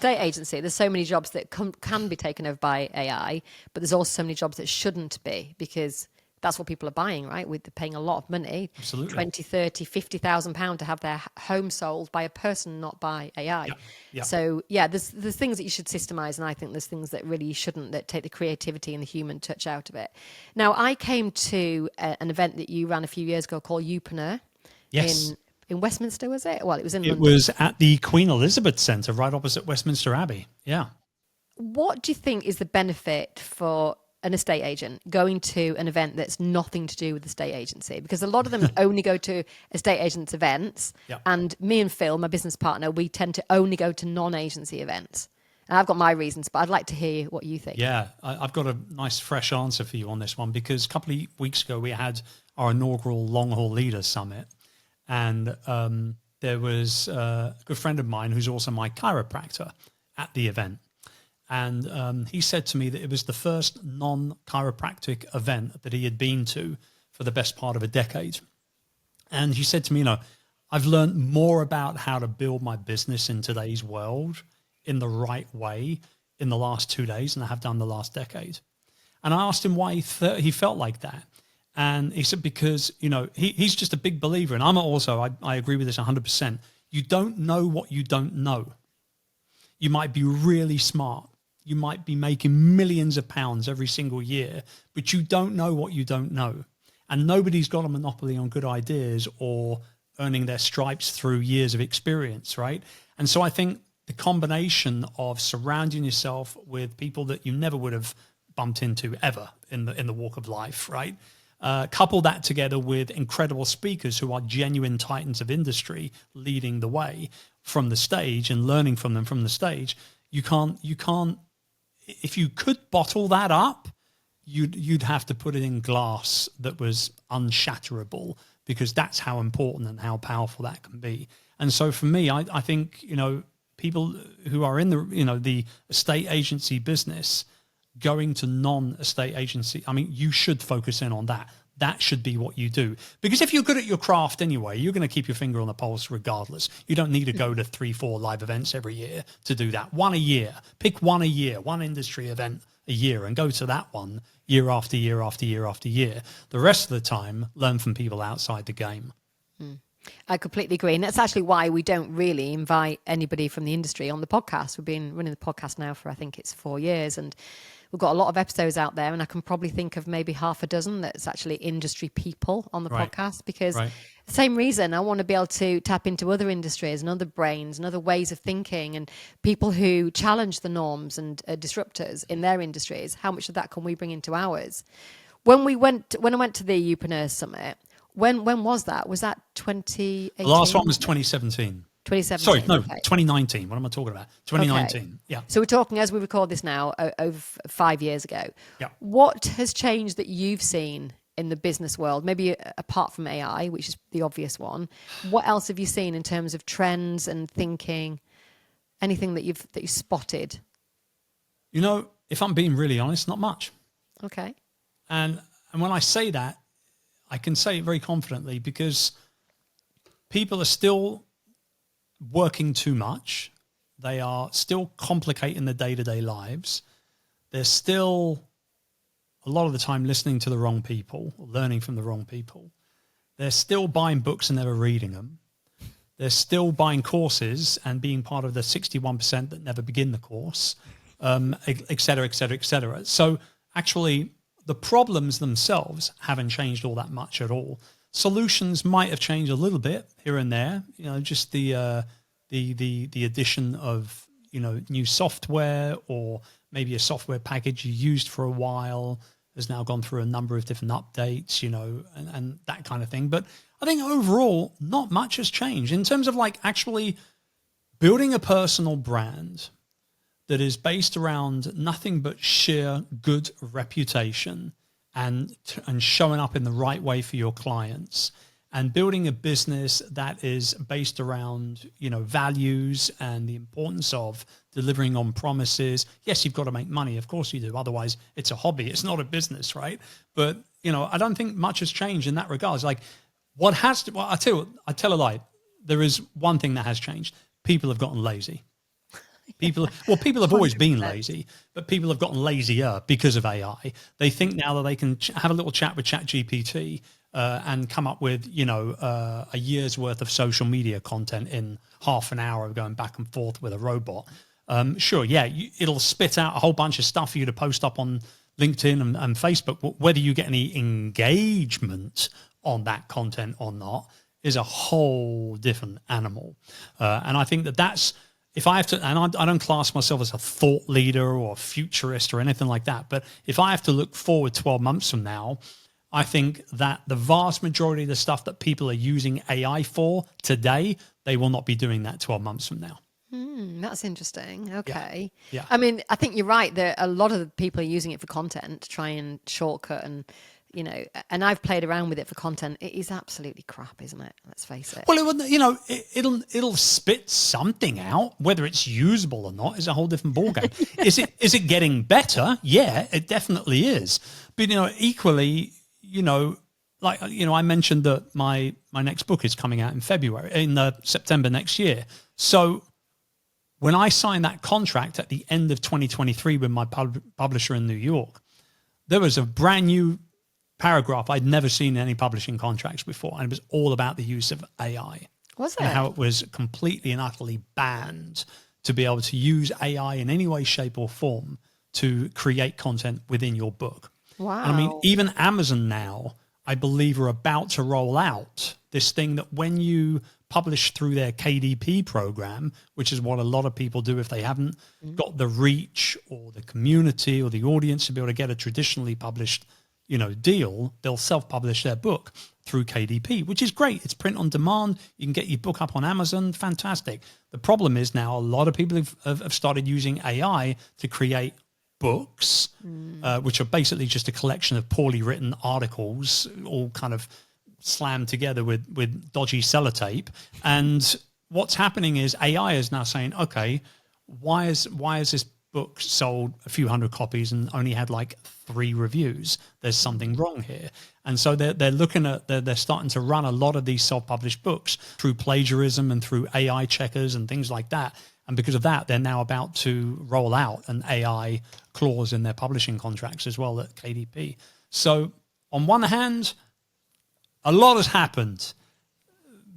estate agency, there's so many jobs that can be taken over by AI, but there's also so many jobs that shouldn't be, because that's what people are buying, right? They're paying a lot of money, Absolutely. 20, 30, 50,000 pounds to have their home sold by a person, not by AI. Yeah. So yeah, there's things that you should systemize, and I think there's things that really you shouldn't, that take the creativity and the human touch out of it. Now, I came to an event that you ran a few years ago called Youpreneur. Yes. In Westminster, was it? Well, it was in It London. was at the Queen Elizabeth Centre, right opposite Westminster Abbey. Yeah. What do you think is the benefit for an estate agent going to an event that's nothing to do with the estate agency? Because a lot of them only go to estate agents events. Yeah. And me and Phil, my business partner, we tend to only go to non-agency events. And I've got my reasons, but I'd like to hear what you think. Yeah, I've got a nice fresh answer for you on this one, because a couple of weeks ago we had our inaugural Long Haul Leaders Summit, and there was a good friend of mine who's also my chiropractor at the event. And he said to me that it was the first non-chiropractic event that he had been to for the best part of a decade. And he said to me, I've learned more about how to build my business in today's world in the right way in the last 2 days than I have done the last decade. And I asked him why he felt like that. And he said, because, he's just a big believer. And I'm also, I agree with this 100%. You don't know what you don't know. You might be really smart. You might be making millions of pounds every single year, but you don't know what you don't know. And nobody's got a monopoly on good ideas or earning their stripes through years of experience, right? And so I think the combination of surrounding yourself with people that you never would have bumped into ever in the walk of life, right? Couple that together with incredible speakers who are genuine titans of industry leading the way from the stage and learning from them from the stage. You can't. If you could bottle that up, you'd have to put it in glass that was unshatterable, because that's how important and how powerful that can be. And so for me, I think, people who are in the estate agency business going to non-estate agency, you should focus in on that. That should be what you do. Because if you're good at your craft anyway, you're going to keep your finger on the pulse regardless. You don't need to go to 3-4 live events every year to do that. One a year. Pick one a year, one industry event a year, and go to that one year after year after year after year. The rest of the time, learn from people outside the game. I completely agree. And that's actually why we don't really invite anybody from the industry on the podcast. We've been running the podcast now for, I think it's 4 years, and we've got a lot of episodes out there, and I can probably think of maybe half a dozen that's actually industry people on the podcast, because the same reason I want to be able to tap into other industries and other brains and other ways of thinking, and people who challenge the norms and disruptors in their industries. How much of that can we bring into ours? When I went to the Youpreneur Summit, when was that? Was that 2018? The last one was 2017. 2017. Sorry, no, okay. 2019. What am I talking about? 2019. Okay. Yeah. So we're talking, as we record this now, over 5 years ago. Yeah. What has changed that you've seen in the business world? Maybe apart from AI, which is the obvious one. What else have you seen in terms of trends and thinking? Anything that you've spotted? If I'm being really honest, not much. Okay. And when I say that, I can say it very confidently, because people are still working too much. They are still complicating their day-to-day lives. They're still, a lot of the time, listening to the wrong people, or learning from the wrong people. They're still buying books and never reading them. They're still buying courses and being part of the 61% that never begin the course, et cetera, et cetera, et cetera. So actually, the problems themselves haven't changed all that much at all. Solutions might have changed a little bit here and there. Just the addition of new software, or maybe a software package you used for a while has now gone through a number of different updates, and that kind of thing. But I think overall, not much has changed in terms of actually building a personal brand that is based around nothing but sheer good reputation and showing up in the right way for your clients, and building a business that is based around, values and the importance of delivering on promises. Yes, you've got to make money. Of course you do. Otherwise it's a hobby. It's not a business, right? But, I don't think much has changed in that regard. I tell a lie. There is one thing that has changed. People have gotten lazy. People have always been 100%. lazy, but people have gotten lazier because of AI. They think now that they can have a little chat with ChatGPT and come up with, a year's worth of social media content in half an hour of going back and forth with a robot. Sure, yeah, it'll spit out a whole bunch of stuff for you to post up on LinkedIn and Facebook. Whether you get any engagement on that content or not is a whole different animal. And I think that's, if I have to, and I don't class myself as a thought leader or a futurist or anything like that, but if I have to look forward 12 months from now, I think that the vast majority of the stuff that people are using AI for today, they will not be doing that 12 months from now. That's interesting. Okay. Yeah. I mean, I think you're right. There a lot of the people are using it for content to try and shortcut and, and I've played around with it for content. It is absolutely crap, isn't it? Let's face it. Well, it'll spit something out. Whether it's usable or not is a whole different ballgame. Is it getting better? Yeah, it definitely is. But equally, I mentioned that my next book is coming out in September next year. So when I signed that contract at the end of 2023 with my publisher in New York, there was a brand new paragraph I'd never seen in any publishing contracts before, and it was all about the use of AI. Was it? And how it was completely and utterly banned to be able to use AI in any way, shape, or form to create content within your book. Wow. And I mean, even Amazon now, I believe, are about to roll out this thing that when you publish through their KDP program, which is what a lot of people do if they haven't got the reach or the community or the audience to be able to get a traditionally published deal, they'll self-publish their book through KDP, which is great. It's print on demand. You can get your book up on Amazon. Fantastic. The problem is now a lot of people have started using AI to create books, which are basically just a collection of poorly written articles, all kind of slammed together with dodgy sellotape. And what's happening is AI is now saying, okay, why is this book sold a few hundred copies and only had like 3 reviews? There's something wrong here. And so they're starting to run a lot of these self-published books through plagiarism and through AI checkers and things like that. And because of that, they're now about to roll out an AI clause in their publishing contracts as well at KDP. So on one hand, a lot has happened,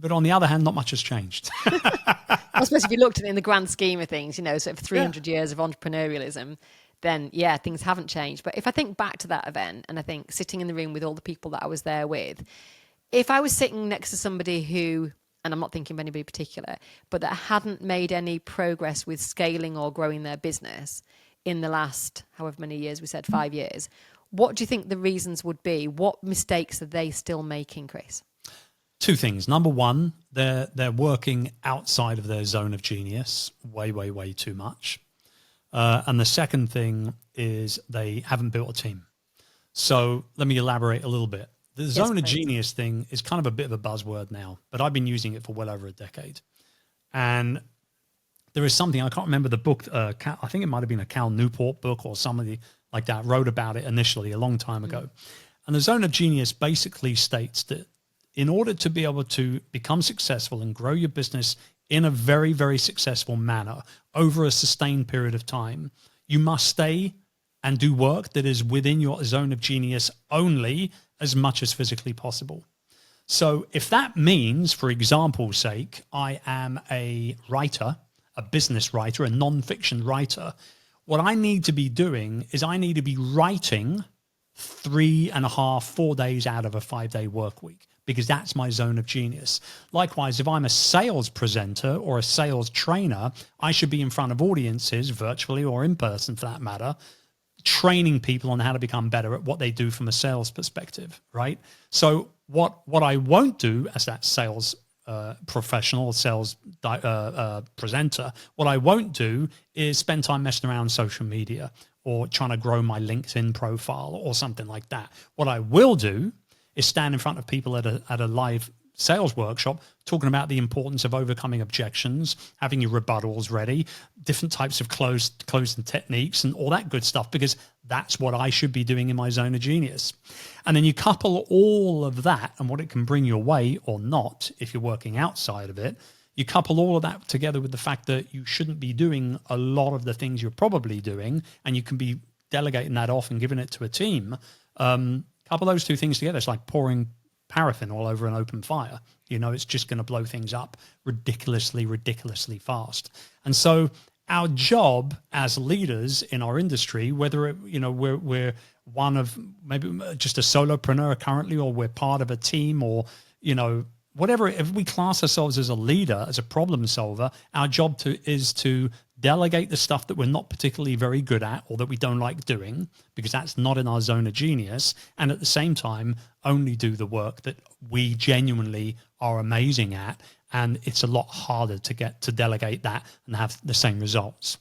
but on the other hand, not much has changed. I suppose if you looked at it in the grand scheme of things, sort of 300 years of entrepreneurialism, then yeah, things haven't changed. But if I think back to that event, and I think sitting in the room with all the people that I was there with, if I was sitting next to somebody who, and I'm not thinking of anybody particular, but that hadn't made any progress with scaling or growing their business in the last, however many years, we said 5 years, what do you think the reasons would be? What mistakes are they still making, Chris? 2 things. Number one, they're working outside of their zone of genius way, way, way too much. And the second thing is they haven't built a team. So let me elaborate a little bit. The zone of genius thing is kind of a bit of a buzzword now, but I've been using it for well over a decade. And there is something, I can't remember the book, I think it might have been a Cal Newport book or somebody like that wrote about it initially a long time ago. And the zone of genius basically states that in order to be able to become successful and grow your business in a very, very successful manner over a sustained period of time, you must stay and do work that is within your zone of genius only as much as physically possible. So if that means, for example's sake, I am a writer, a business writer, a non-fiction writer, what I need to be doing is I need to be writing 3.5, 4 days out of a 5-day work week, because that's my zone of genius. Likewise, if I'm a sales presenter or a sales trainer, I should be in front of audiences, virtually or in person for that matter, training people on how to become better at what they do from a sales perspective, right? So what I won't do as that sales professional, sales presenter, what I won't do is spend time messing around social media or trying to grow my LinkedIn profile or something like that. What I will do is stand in front of people at a live sales workshop talking about the importance of overcoming objections, having your rebuttals ready, different types of closing techniques and all that good stuff, because that's what I should be doing in my zone of genius. And then you couple all of that and what it can bring your way or not if you're working outside of it, you couple all of that together with the fact that you shouldn't be doing a lot of the things you're probably doing, and you can be delegating that off and giving it to a team. Couple those two things together, it's like pouring paraffin all over an open fire. It's just going to blow things up ridiculously fast. And so our job as leaders in our industry, whether we're one of maybe just a solopreneur currently, or we're part of a team, or whatever, if we class ourselves as a leader, as a problem solver, our job is to delegate the stuff that we're not particularly very good at or that we don't like doing, because that's not in our zone of genius, and at the same time only do the work that we genuinely are amazing at. And it's a lot harder to get to delegate that and have the same results.